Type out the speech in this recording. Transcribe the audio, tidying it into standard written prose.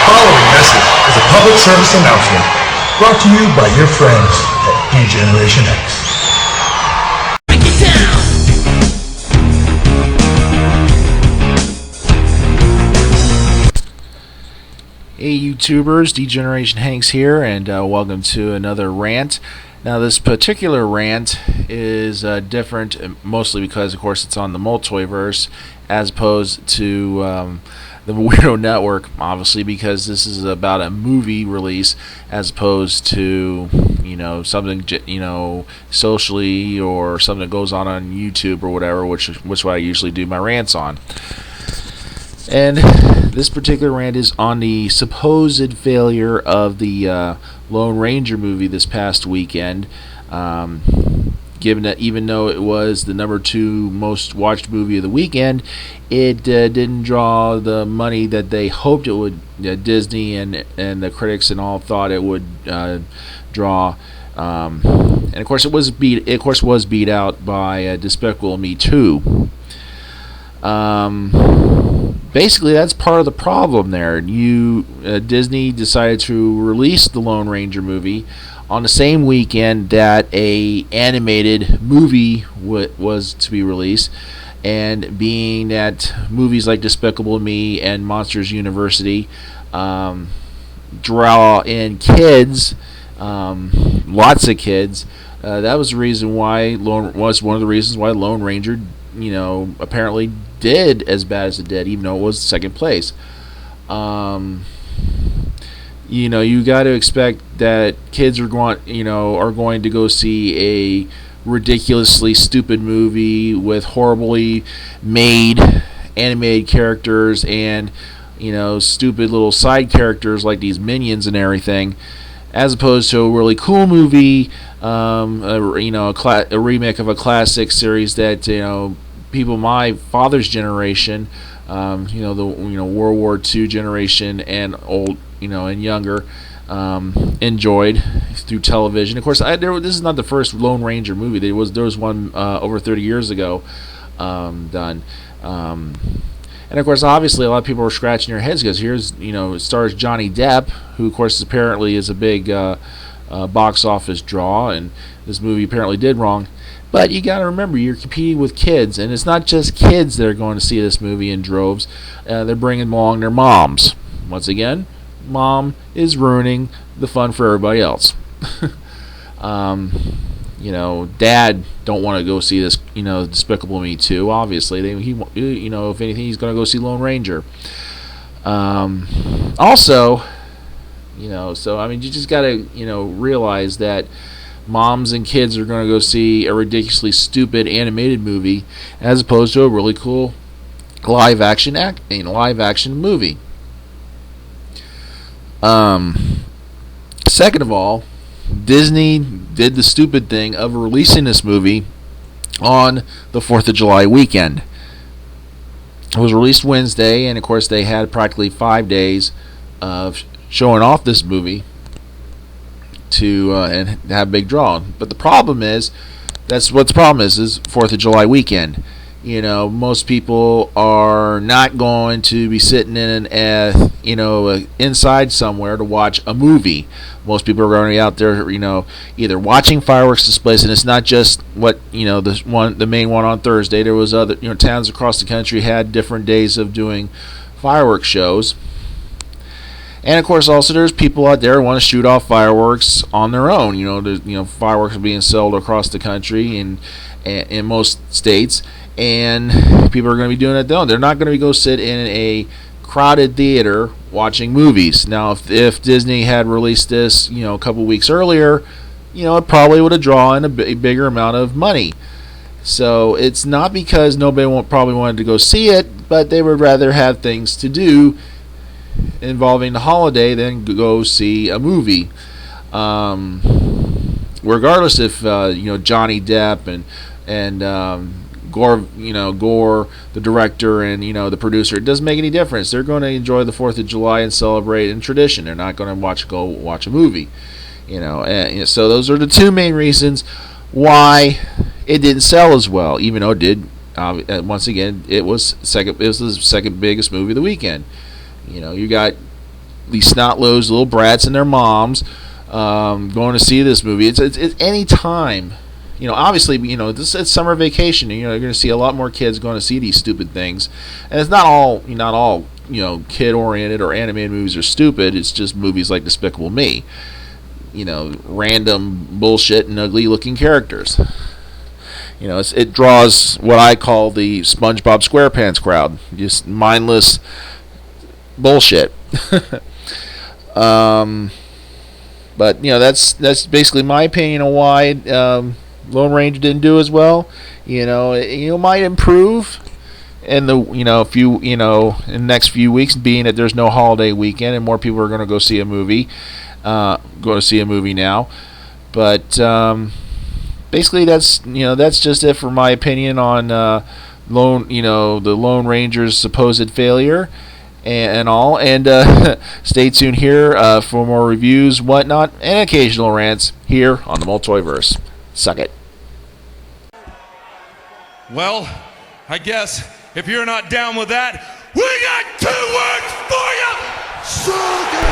following message is a public service announcement brought to you by your friends at Degeneration X. Hey YouTubers, Degeneration HanX here, and welcome to another rant. Now this particular rant is different, mostly because of course it's on the multiverse as opposed to the Weirdo Network, obviously, because this is about a movie release as opposed to something socially or something that goes on YouTube or whatever, which is what I usually do my rants on. And this particular rant is on the supposed failure of the Lone Ranger movie this past weekend. Given that even though it was the number 2 most watched movie of the weekend, it didn't draw the money that they hoped it would. Disney and the critics and all thought it would draw. And of course, it was beat out by Despicable Me 2. Basically, that's part of the problem there. Disney decided to release the Lone Ranger movie on the same weekend that a animated movie was to be released, and being that movies like Despicable Me and Monsters University draw in kids, lots of kids, that was the reason why one of the reasons why Lone Ranger apparently did as bad as it did, even though it was second place. You got to expect that kids are going to go see a ridiculously stupid movie with horribly made animated characters and stupid little side characters like these minions and everything, as opposed to a really cool movie, a remake of a classic series that people my father's generation, the World War II generation and old, and younger, enjoyed through television. Of course, this is not the first Lone Ranger movie. There was one over 30 years ago done. And of course, obviously, a lot of people were scratching their heads because here's, it stars Johnny Depp, who of course apparently is a big box office draw, and this movie apparently did wrong. But you got to remember, you're competing with kids, and it's not just kids that are going to see this movie in droves. They're bringing along their moms. Once again, mom is ruining the fun for everybody else. Dad don't want to go see this, Despicable Me 2. Obviously, if anything, he's going to go see Lone Ranger. Also, so I mean, you just got to, realize that moms and kids are going to go see a ridiculously stupid animated movie as opposed to a really cool live action movie. Second of all, Disney did the stupid thing of releasing this movie on the 4th of July weekend. It was released Wednesday, and of course they had practically 5 days of showing off this movie to and have a big draw. But the problem is, is 4th of July weekend. Most people are not going to be sitting in inside somewhere to watch a movie. Most people are going to be out there, either watching fireworks displays, and it's not just the main one on Thursday. There was other, towns across the country had different days of doing fireworks shows. And of course, also there's people out there who want to shoot off fireworks on their own. Fireworks are being sold across the country and in most states, and people are going to be doing it though. They're not going to go sit in a crowded theater watching movies. Now, if Disney had released this, a couple weeks earlier, it probably would have drawn a bigger amount of money. So it's not because nobody probably wanted to go see it, but they would rather have things to do involving the holiday than go see a movie. Regardless if Johnny Depp and Gore, the director, and the producer, it doesn't make any difference. They're going to enjoy the 4th of July and celebrate in tradition. They're not going to go watch a movie. And so those are the 2 main reasons why it didn't sell as well, even though it did. Once again, it was the second biggest movie of the weekend. You got these snot-nosed little brats and their moms going to see this movie. It's any time. Obviously, it's summer vacation. And, you're going to see a lot more kids going to see these stupid things, and it's not all kid-oriented or animated movies are stupid. It's just movies like Despicable Me. Random bullshit and ugly-looking characters. It draws what I call the SpongeBob SquarePants crowd, just mindless bullshit. But that's basically my opinion on why Lone Ranger didn't do as well. Might improve in the in the next few weeks, being that there's no holiday weekend and more people are going to go see a movie. Now, but basically that's just it for my opinion on the Lone Ranger's supposed failure and all. And stay tuned here for more reviews, whatnot, and occasional rants here on the Multiverse. Suck it. Well, I guess if you're not down with that, we got 2 words for you. Suck it.